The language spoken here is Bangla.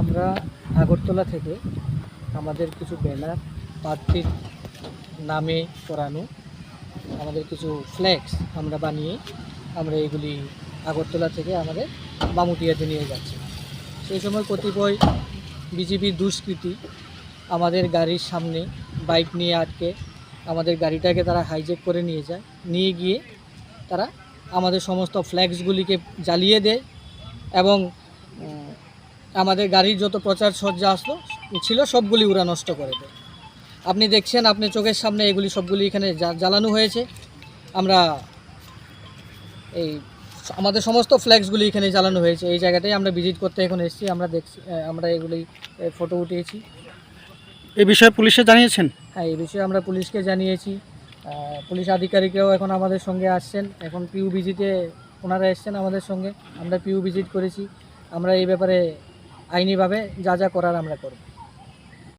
আমরা আগরতলা থেকে আমাদের কিছু ব্যানার প্রার্থীর নামে করানো আমাদের কিছু ফ্ল্যাক্স আমরা বানিয়ে আমরা এগুলি আগরতলা থেকে আমাদের বামুটিয়াতে নিয়ে যাচ্ছি। সেই সময় কতিপয় বিজেপির দুষ্কৃতী আমাদের গাড়ির সামনে বাইক নিয়ে আটকে আমাদের গাড়িটাকে তারা হাইজ্যাক করে নিয়ে যায়, নিয়ে গিয়ে তারা আমাদের সমস্ত ফ্ল্যাক্সগুলিকে জ্বালিয়ে দেয় এবং আমাদের গাড়ির যত প্রচার সজ্জা ছিল সবগুলি ওরা নষ্ট করে দেয়। আপনি দেখছেন, আপনি চোখের সামনে এগুলি সবগুলি এখানে জ্বালানো হয়েছে। আমরা এই আমাদের সমস্ত ফ্ল্যাক্সগুলি এখানে জ্বালানো হয়েছে। এই জায়গাটাই আমরা ভিজিট করতে এখন এসেছি। আমরা দেখছি, আমরা এগুলি ফটো উঠিয়েছি। এই বিষয়ে পুলিশে জানিয়েছেন? হ্যাঁ, এই বিষয়ে আমরা পুলিশকে জানিয়েছি। পুলিশ আধিকারিকরাও এখন আমাদের সঙ্গে আসছেন। এখন পিউ ভিজিটে ওনারা এসছেন আমাদের সঙ্গে। আমরা পিউ ভিজিট করেছি। আমরা এই ব্যাপারে আইনিভাবে যা যা করার আমরা করব।